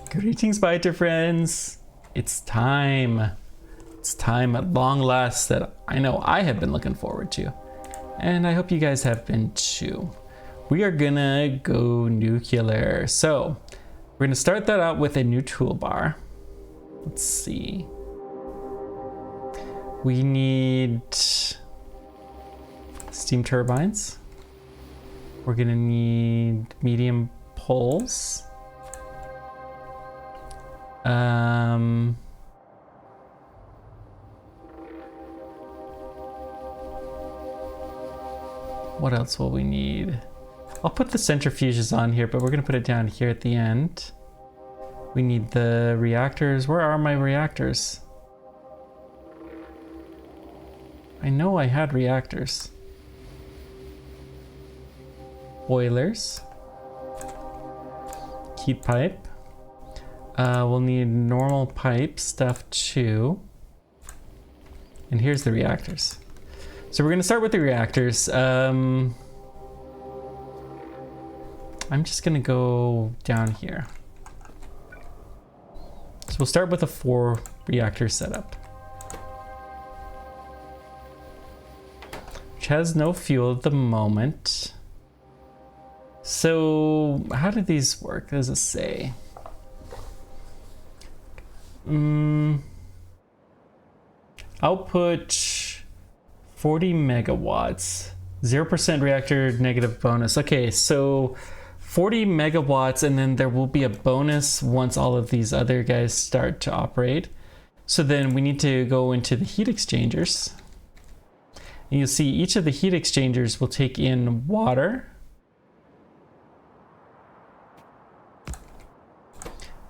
Greetings, Biter friends. It's time. It's time at long last that I know I have been looking forward to. And I hope you guys have been too. We are gonna go nuclear. So we're gonna start that out with a new toolbar. Let's see. We need steam turbines. We're gonna need medium poles. What else will we need? I'll put the centrifuges on here, but we're gonna put it down here at the end. We need the reactors. Where are my reactors? I know I had reactors. Boilers. Heat pipe. We'll need normal pipe stuff too. And here's the reactors. So we're gonna start with the reactors. I'm just gonna go down here. So we'll start with a 4 reactor setup, which has no fuel at the moment. So how do these work? Does it say? Output 40 megawatts, 0% reactor negative bonus. Okay, so 40 megawatts, and then there will be a bonus once all of these other guys start to operate. So then we need to go into the heat exchangers. And you'll see each of the heat exchangers will take in water.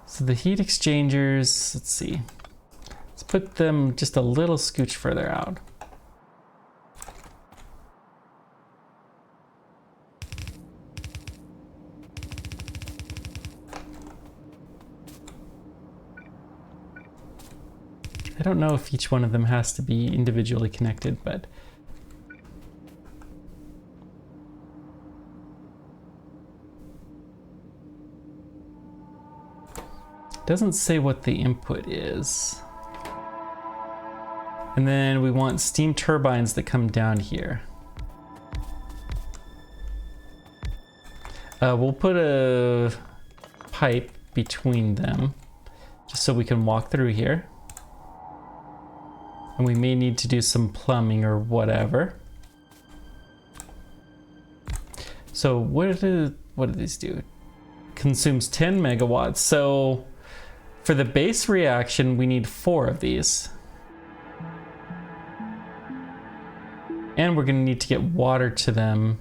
So the heat exchangers, let's see. Let's put them just a little scooch further out. I don't know if each one of them has to be individually connected, but it doesn't say what the input is. And then we want steam turbines that come down here. We'll put a pipe between them just so we can walk through here. And we may need to do some plumbing or whatever. So what do these do? Consumes 10 megawatts. So for the base reaction, we need 4 of these. And we're gonna need to get water to them.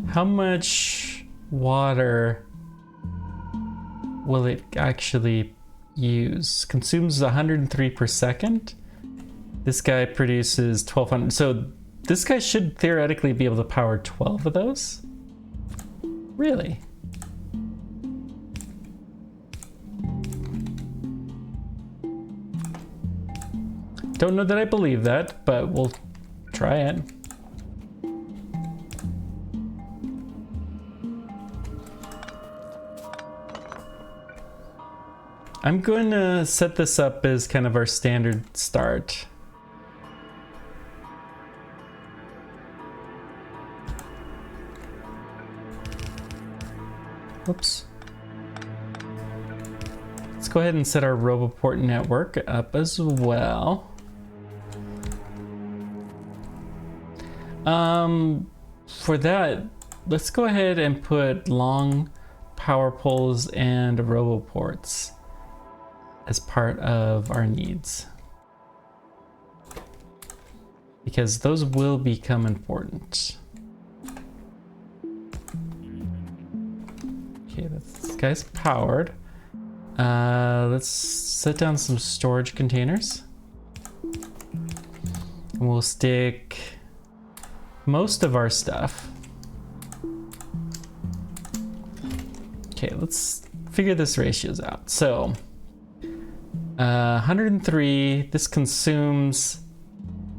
How much water will it actually use? Consumes 103 per second. This guy produces 1200. So this guy should theoretically be able to power 12 of those. Really? Don't know that I believe that, but we'll try it. I'm going to set this up as kind of our standard start. Oops. Let's go ahead and set our Roboport network up as well. For that, let's go ahead and put long power poles and Roboports as part of our needs, because those will become important. Okay, this guy's powered. Let's set down some storage containers. And we'll stick most of our stuff Okay, let's figure this ratios out. So 103, this consumes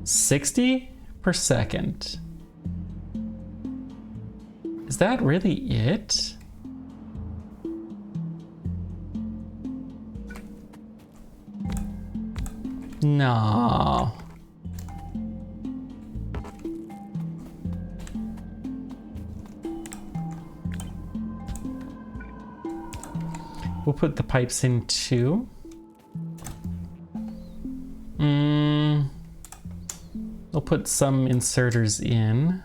60 per second. Is that really it? No. We'll put the pipes in too. We'll put some inserters in.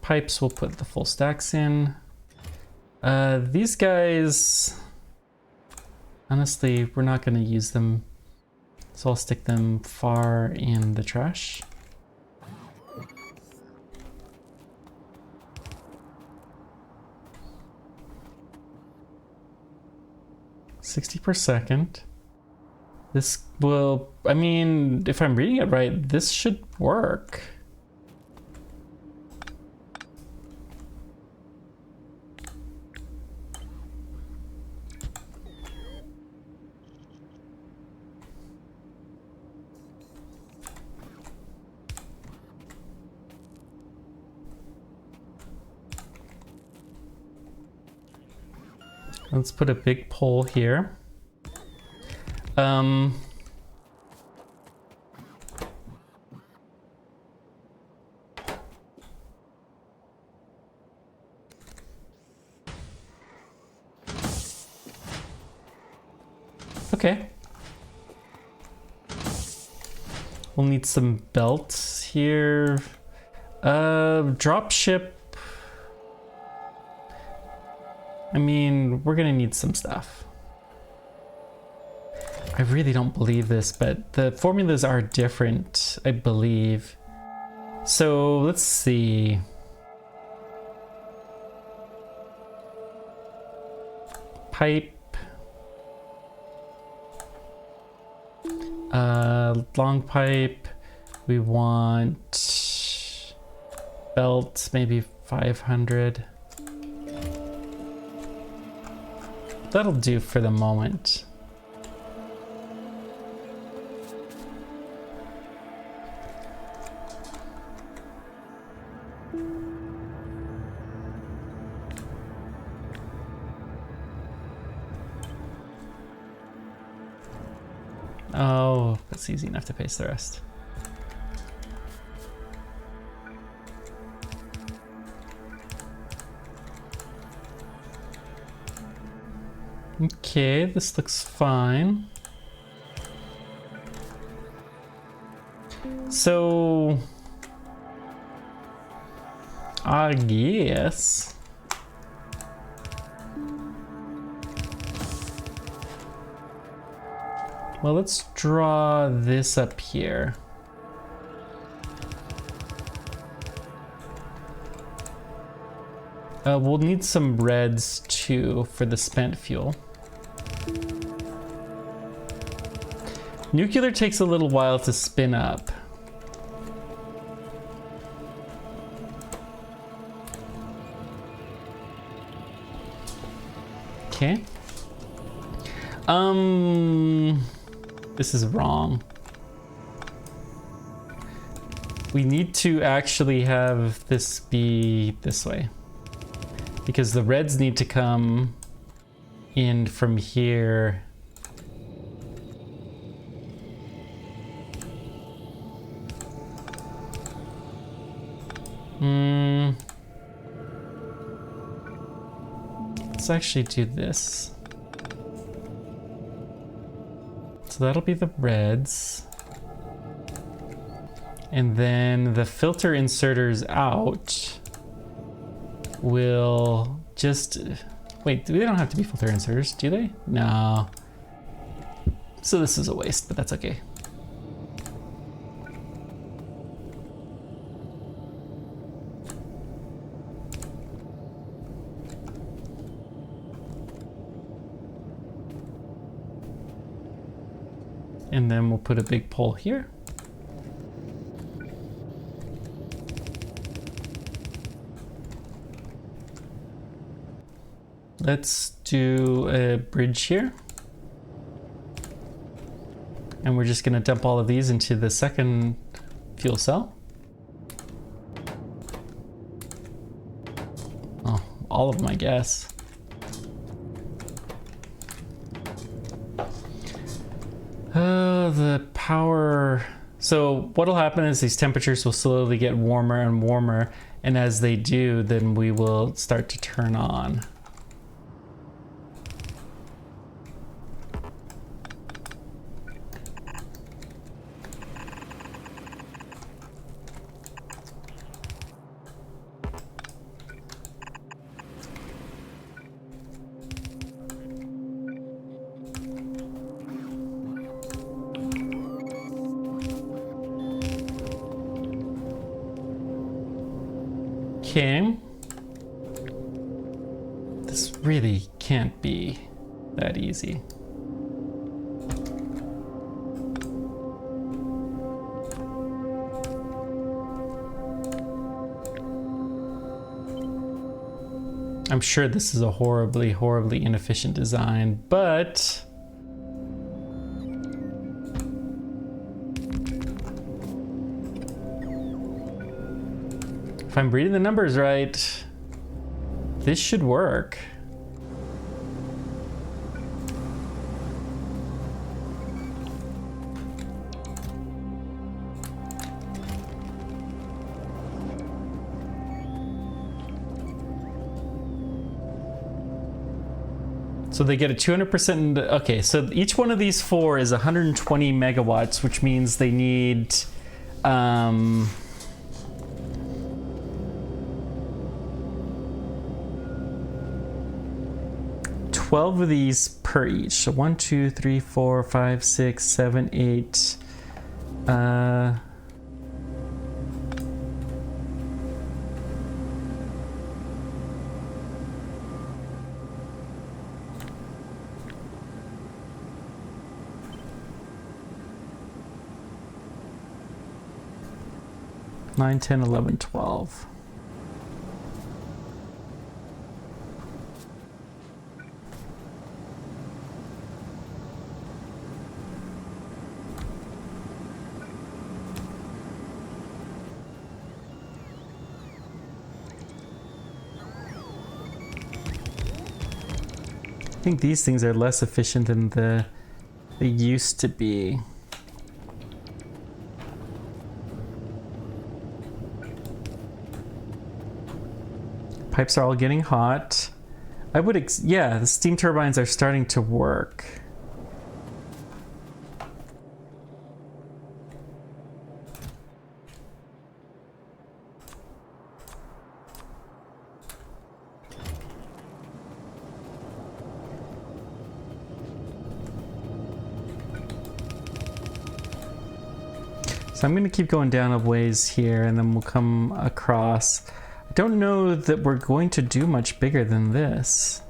Pipes, we'll put the full stacks in. These guys, honestly, we're not going to use them, so I'll stick them far in the trash. $60 per second. This will, I mean, if I'm reading it right, this should work. Let's put a big pole here. Okay. We'll need some belts here. Drop ship. I mean, we're gonna need some stuff. I really don't believe this, but the formulas are different, I believe. So let's see. Pipe. Long pipe. We want belt, maybe 500. That'll do for the moment. Oh, that's easy enough to paste the rest. Okay, this looks fine. So, I guess. Well, let's draw this up here. We'll need some reds too for the spent fuel. Nuclear takes a little while to spin up. Okay. This is wrong. We need to actually have this be this way, because the reds need to come in from here. Let's actually do this. So that'll be the reds. And then the filter inserters out will just... Wait, they don't have to be filter inserters, do they? No. So this is a waste, but that's okay. And then we'll put a big pole here. let's do a bridge here. And we're just gonna dump all of these into the second fuel cell. Oh, all of them, I guess. The power. So what'll happen is these temperatures will slowly get warmer and warmer, and as they do, then we will start to turn on. Okay. This really can't be that easy. I'm sure this is a horribly, horribly inefficient design, but if I'm reading the numbers right, this should work. So they get a 200%. Okay, so each one of these four is 120 megawatts, which means they need 12 of these per each. So 1, 2, 3, 4, 5, 6, 7, 8. 9, 10, 11, 12. I think these things are less efficient than they used to be. Pipes are all getting hot. I would, yeah, the steam turbines are starting to work. So I'm going to keep going down a ways here, and then we'll come across. I don't know that we're going to do much bigger than this.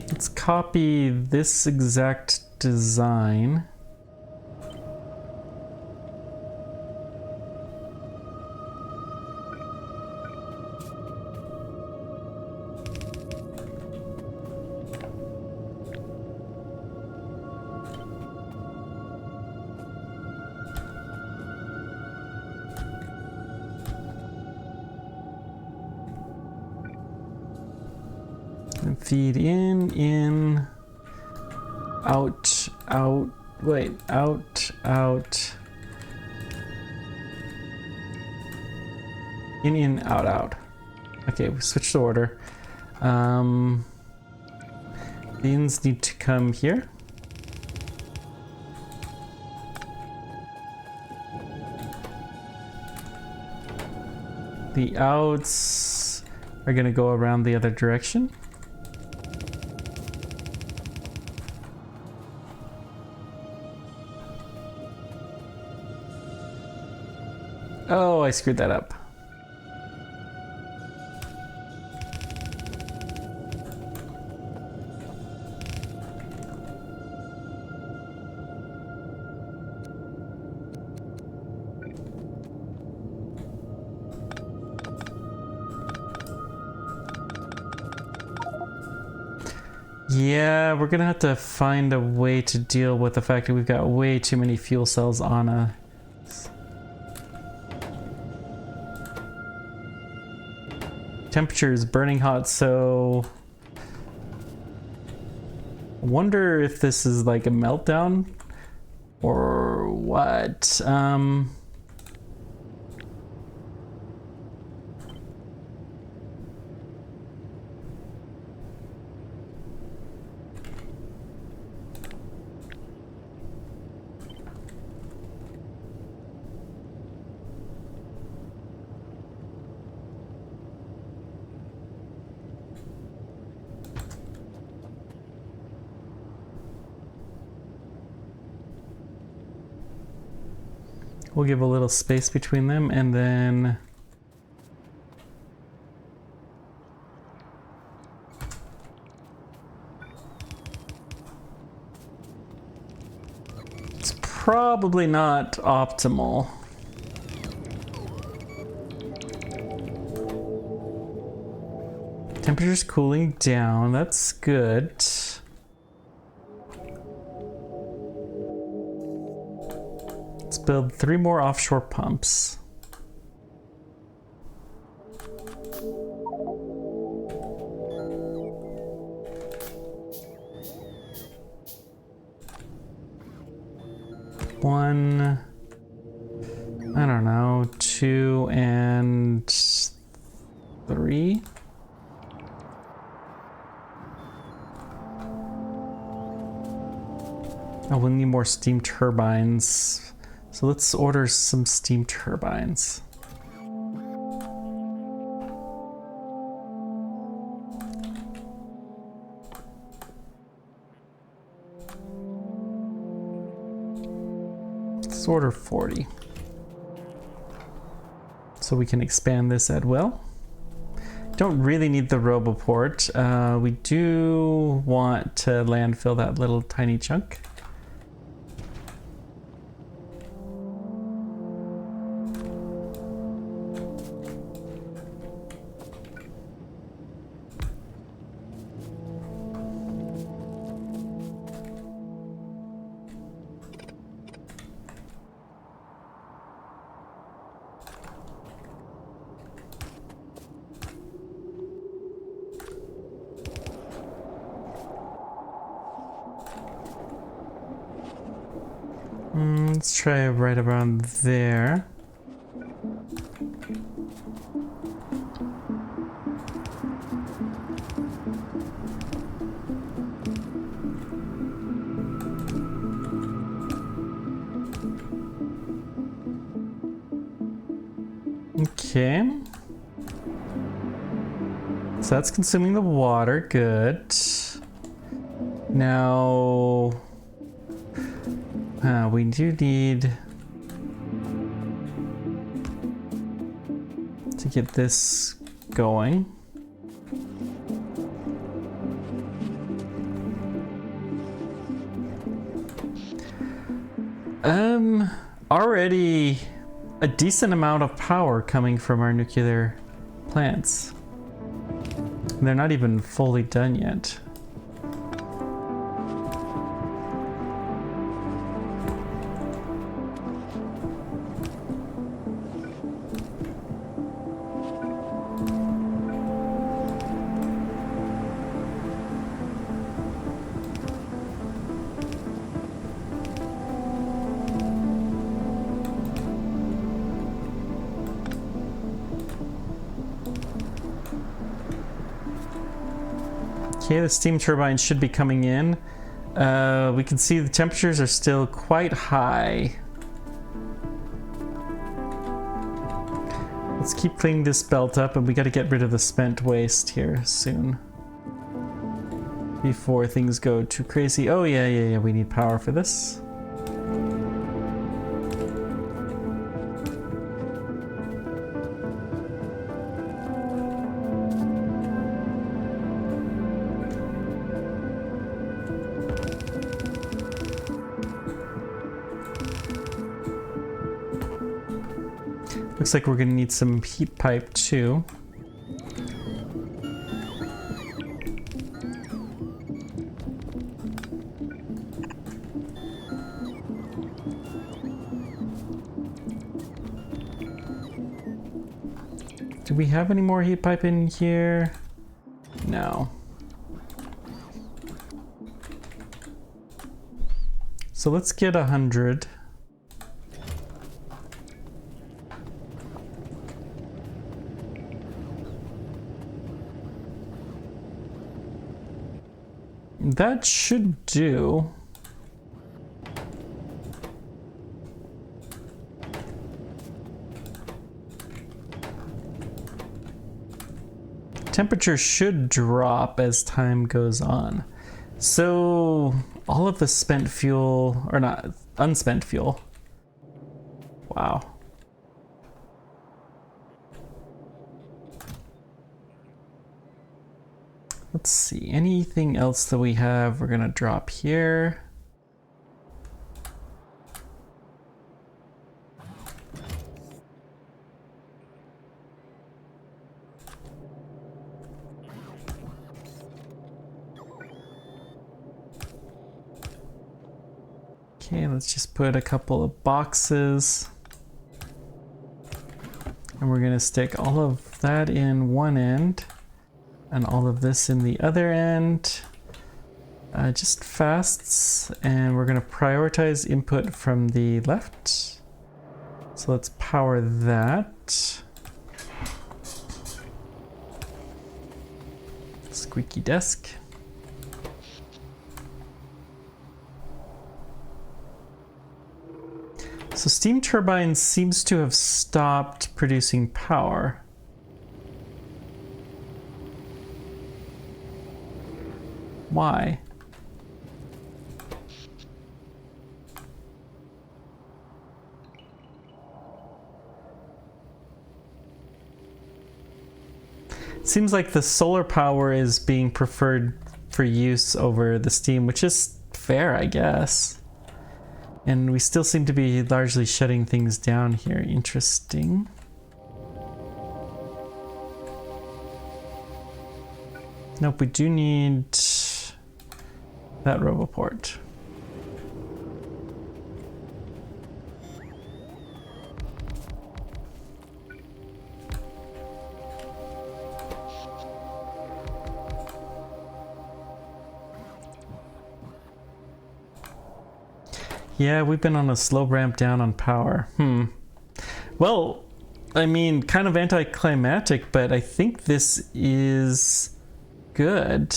Let's copy this exact design. Feed in, out, out, wait, out, out, in, out, out. Okay, we switched the order. Beans need to come here. The outs are gonna go around the other direction. Oh, I screwed that up. Yeah, we're gonna have to find a way to deal with the fact that we've got way too many fuel cells on a... Temperature is burning hot, so... I wonder if this is like a meltdown or what. We'll give a little space between them and then... It's probably not optimal. Temperature's cooling down, that's good. Let's build 3 more offshore pumps. One, I don't know, 2 and 3. Oh, we'll need more steam turbines. So let's order some steam turbines. Let's order 40. So we can expand this at will. Don't really need the roboport. We do want to landfill that little tiny chunk. Let's try right around there. Okay. So that's consuming the water, good. Now... we do need to get this going. Already a decent amount of power coming from our nuclear plants. And they're not even fully done yet. Okay, the steam turbines should be coming in. We can see the temperatures are still quite high. Let's keep cleaning this belt up, and we got to get rid of the spent waste here soon before things go too crazy. Oh yeah, we need power for this. Looks like we're gonna need some heat pipe too. Do we have any more heat pipe in here? No. So let's get 100. That should do. Temperature should drop as time goes on. So all of the spent fuel, or not, unspent fuel. Wow. Let's see, anything else that we have, we're gonna drop here. Okay, let's just put a couple of boxes. And we're gonna stick all of that in one end and all of this in the other end. Just fasts, and we're gonna prioritize input from the left. So let's power that. Squeaky desk. So steam turbine seems to have stopped producing power. Why? Seems like the solar power is being preferred for use over the steam, which is fair, I guess. And we still seem to be largely shutting things down here. Interesting. Nope, we do need that roboport. Yeah, we've been on a slow ramp down on power. Well, I mean, kind of anticlimactic, but I think this is good.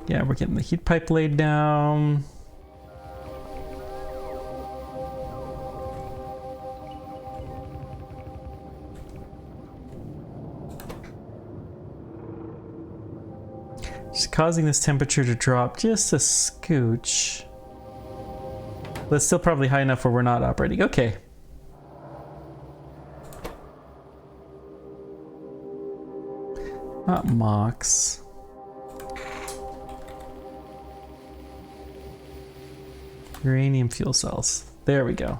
Yeah, we're getting the heat pipe laid down. Just causing this temperature to drop just a scooch. But it's still probably high enough where we're not operating. Okay. Not Mox. Uranium fuel cells. There we go.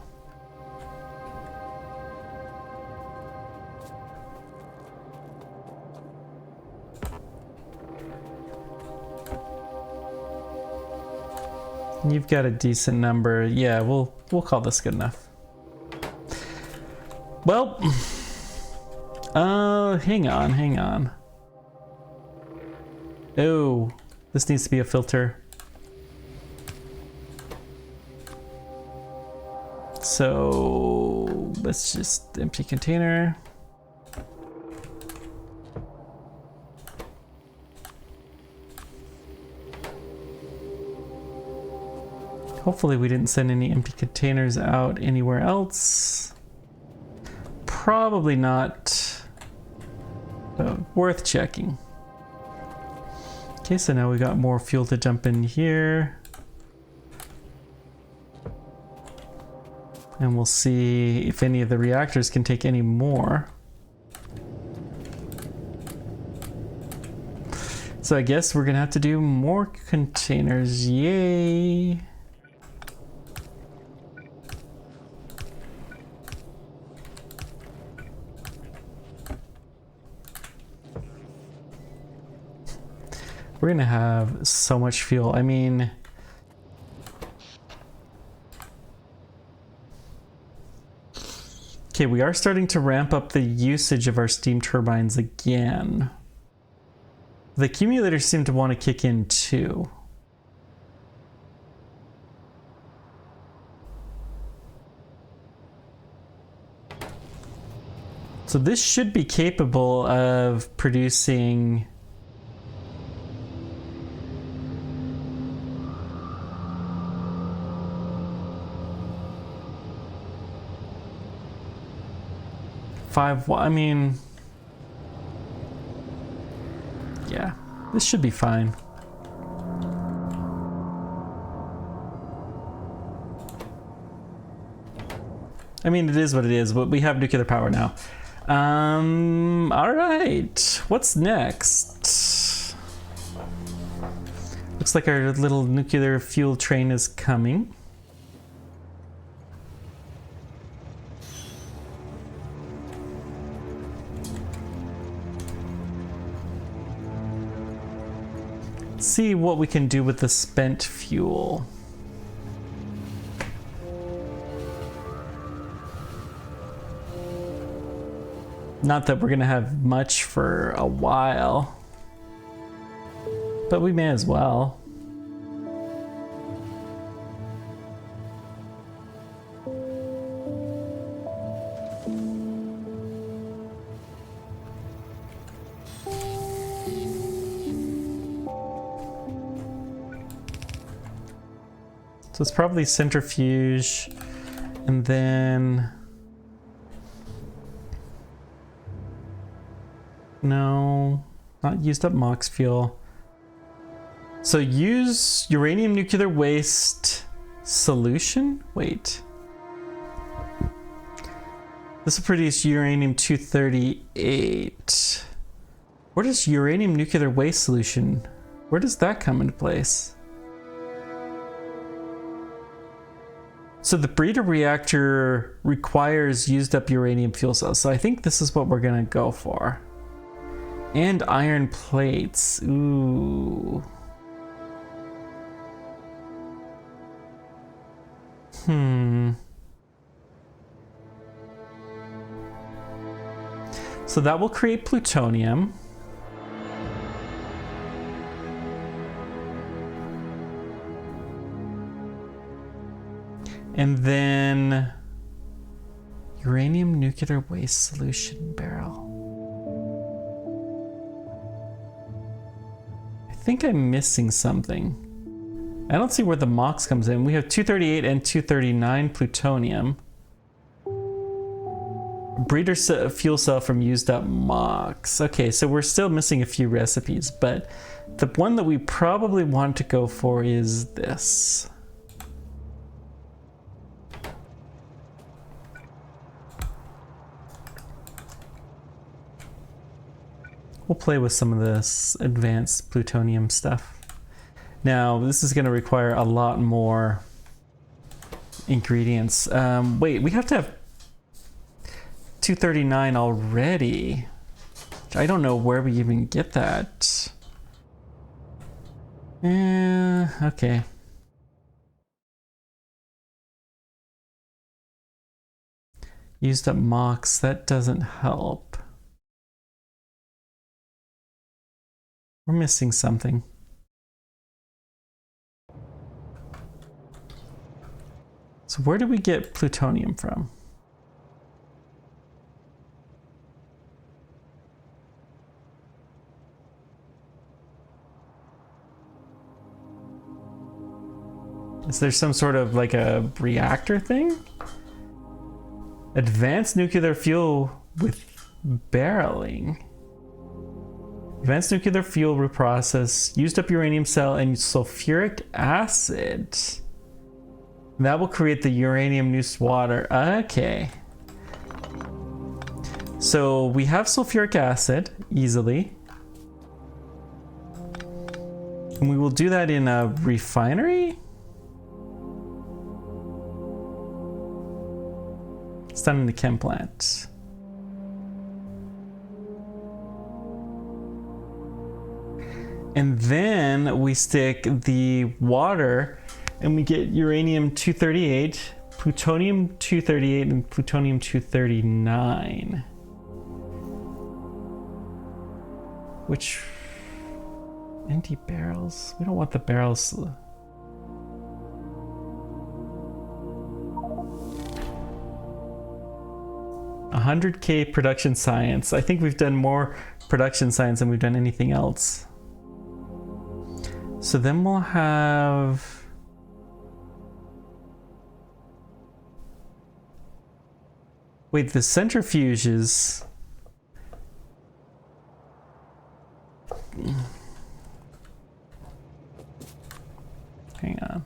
You've got a decent number. Yeah, we'll call this good enough. Well, hang on. Oh, this needs to be a filter. So let's just empty container. Hopefully we didn't send any empty containers out anywhere else. Probably not, but worth checking. Okay, so now we got more fuel to dump in here. And we'll see if any of the reactors can take any more. So I guess we're gonna have to do more containers. Yay! we're gonna have so much fuel. I mean, okay, we are starting to ramp up the usage of our steam turbines again. The accumulators seem to want to kick in too. So this should be capable of producing I mean, yeah, this should be fine. I mean, it is what it is, but we have nuclear power now. All right, what's next? Looks like our little nuclear fuel train is coming. Let's see what we can do with the spent fuel. Not that we're gonna have much for a while, but we may as well. So it's probably centrifuge, and then no, not used up MOX fuel. So use uranium nuclear waste solution? Wait. This will produce uranium-238. Where does uranium nuclear waste solution, where does that come into place? So the breeder reactor requires used up uranium fuel cells. So I think this is what we're gonna go for. And iron plates. Ooh. So that will create plutonium. And then uranium nuclear waste solution barrel. I think I'm missing something. I don't see where the MOX comes in. We have 238 and 239 plutonium. Breeder fuel cell from used up MOX. Okay, so we're still missing a few recipes, but the one that we probably want to go for is this. We'll play with some of this advanced plutonium stuff. Now, this is going to require a lot more ingredients. Wait, we have to have 239 already. I don't know where we even get that. Okay. Used up MOX, that doesn't help. We're missing something. So where do we get plutonium from? Is there some sort of like a reactor thing? Advanced nuclear fuel with barreling. Advanced nuclear fuel reprocess, used up uranium cell and sulfuric acid. That will create the uranium nuced water. Okay. So we have sulfuric acid easily. And we will do that in a refinery? It's done in the chem plant. And then we stick the water and we get uranium-238, plutonium-238, and plutonium-239. Which... empty barrels? We don't want the barrels. 100K production science. I think we've done more production science than we've done anything else. So then we'll have... wait, the centrifuges... hang on.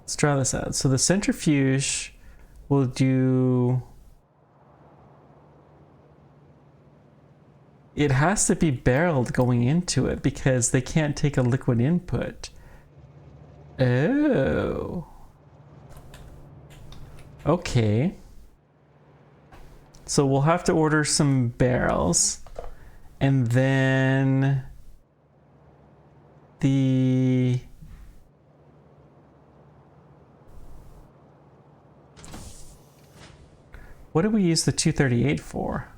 Let's draw this out. So the centrifuge will do... it has to be barreled going into it because they can't take a liquid input. Oh. Okay. So we'll have to order some barrels. And then the... what do we use the 238 for?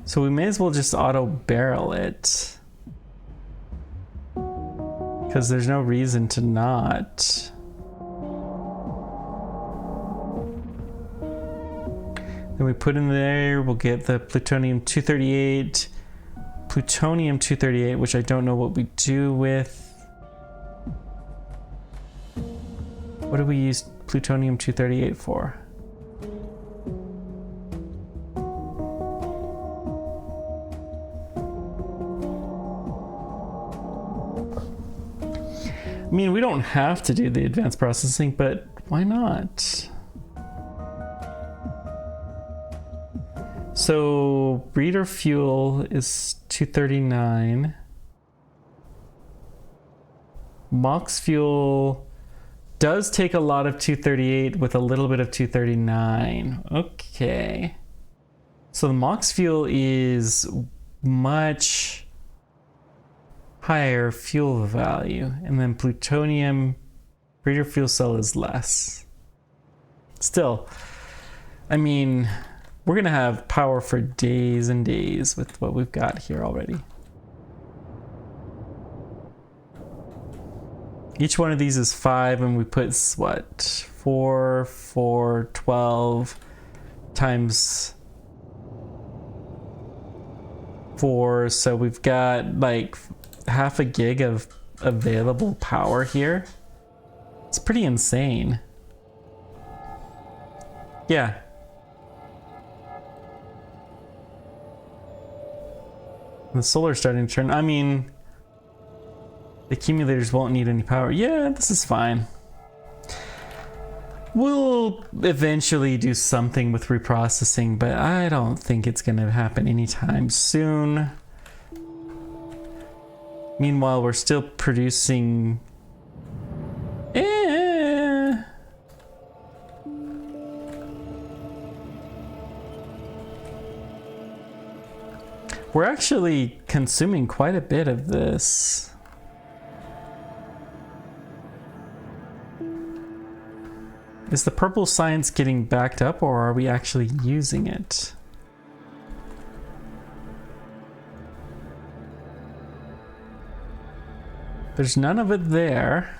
So we may as well just auto barrel it, because there's no reason to not. Then we put in there, we'll get the plutonium-238, plutonium-238, which I don't know what we do with. What do we use plutonium-238 for? I mean, we don't have to do the advanced processing, but why not? So, breeder fuel is 239. Mox fuel does take a lot of 238 with a little bit of 239. Okay. So the Mox fuel is much higher fuel value, and then plutonium breeder fuel cell is less. Still, I mean, we're gonna have power for days and days with what we've got here already. Each one of these is 5, and we put what, 4, 4, 12 times 4, so we've got like half a gig of available power here. It's pretty insane. Yeah. The solar's starting to turn. I mean, the accumulators won't need any power. Yeah, this is fine. We'll eventually do something with reprocessing, but I don't think it's gonna happen anytime soon. Meanwhile, we're still producing... we're actually consuming quite a bit of this. Is the purple science getting backed up, or are we actually using it? There's none of it there.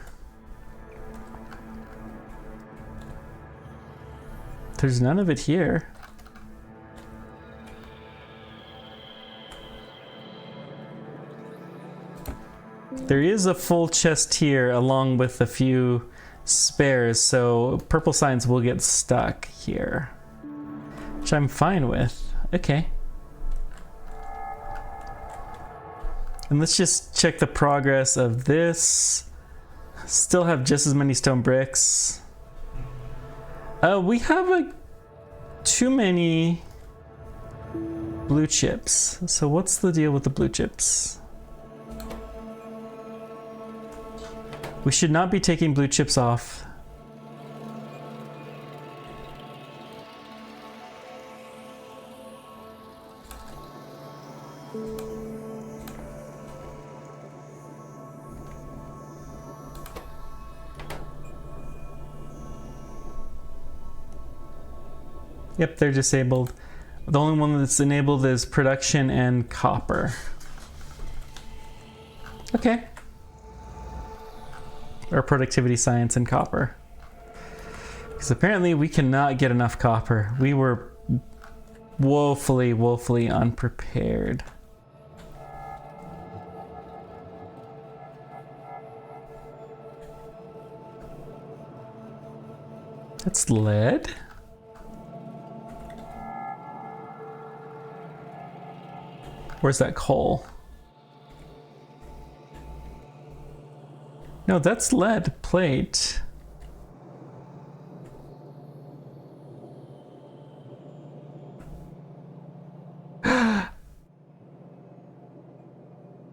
There's none of it here. There is a full chest here along with a few spares, so purple science will get stuck here, which I'm fine with. Okay. And let's just check the progress of this. Still have just as many stone bricks. We have too many blue chips. So what's the deal with the blue chips? We should not be taking blue chips off. Yep, they're disabled. The only one that's enabled is production and copper. Okay. Or productivity, science, and copper. Because apparently we cannot get enough copper. We were woefully unprepared. That's lead? Where's that coal? No, that's lead plate.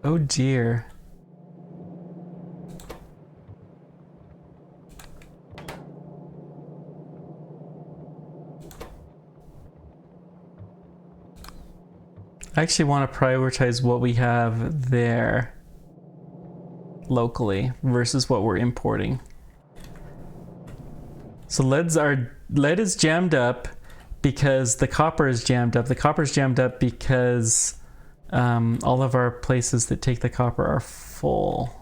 Oh dear. I actually want to prioritize what we have there locally versus what we're importing. So lead is jammed up because the copper is jammed up. The copper is jammed up because all of our places that take the copper are full.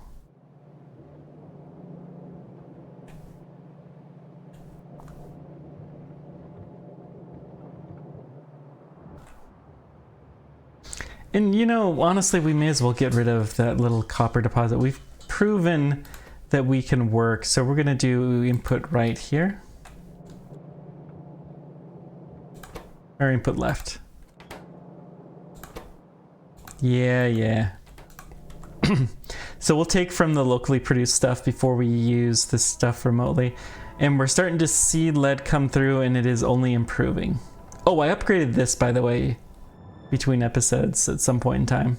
And you know, honestly, we may as well get rid of that little copper deposit. We've proven that we can work, so we're gonna do input right here. Or input left. Yeah. So we'll take from the locally produced stuff before we use this stuff remotely. And we're starting to see lead come through, and it is only improving. Oh, I upgraded this, by the way, between episodes at some point in time.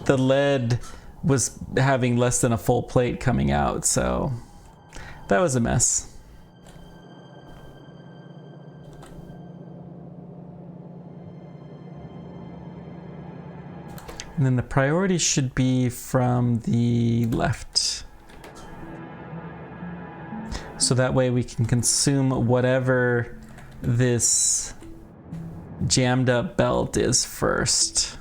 The lead was having less than a full plate coming out, so that was a mess. And then the priority should be from the left. So that way we can consume whatever this jammed up belt is first.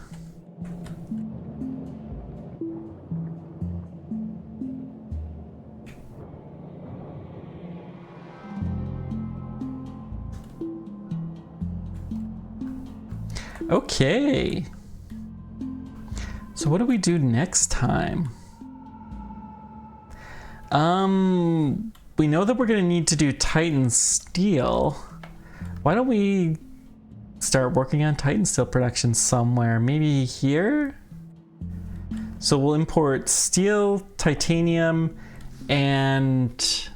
Okay. So what do we do next time? We know that we're gonna need to do Titan steel. Why don't we start working on Titan steel production somewhere? Maybe here? So we'll import steel, titanium, and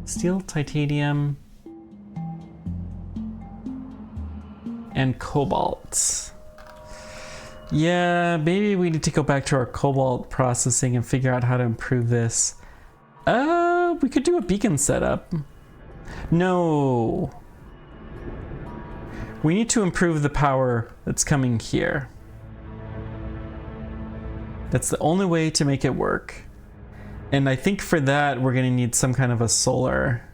steel, titanium, and cobalt. Yeah, maybe we need to go back to our cobalt processing and figure out how to improve this. We could do a beacon setup. No. We need to improve the power that's coming here. That's the only way to make it work. And I think for that, we're gonna need some kind of a solar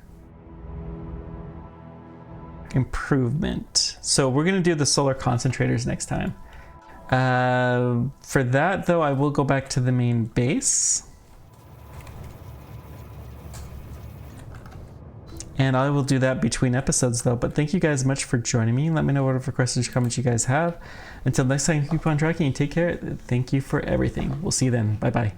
improvement. So we're gonna do the solar concentrators next time. For that though, I will go back to the main base. And I will do that between episodes though. But thank you guys much for joining me. Let me know whatever questions or comments you guys have. Until next time, keep on tracking and take care. Thank you for everything. We'll see you then. Bye bye.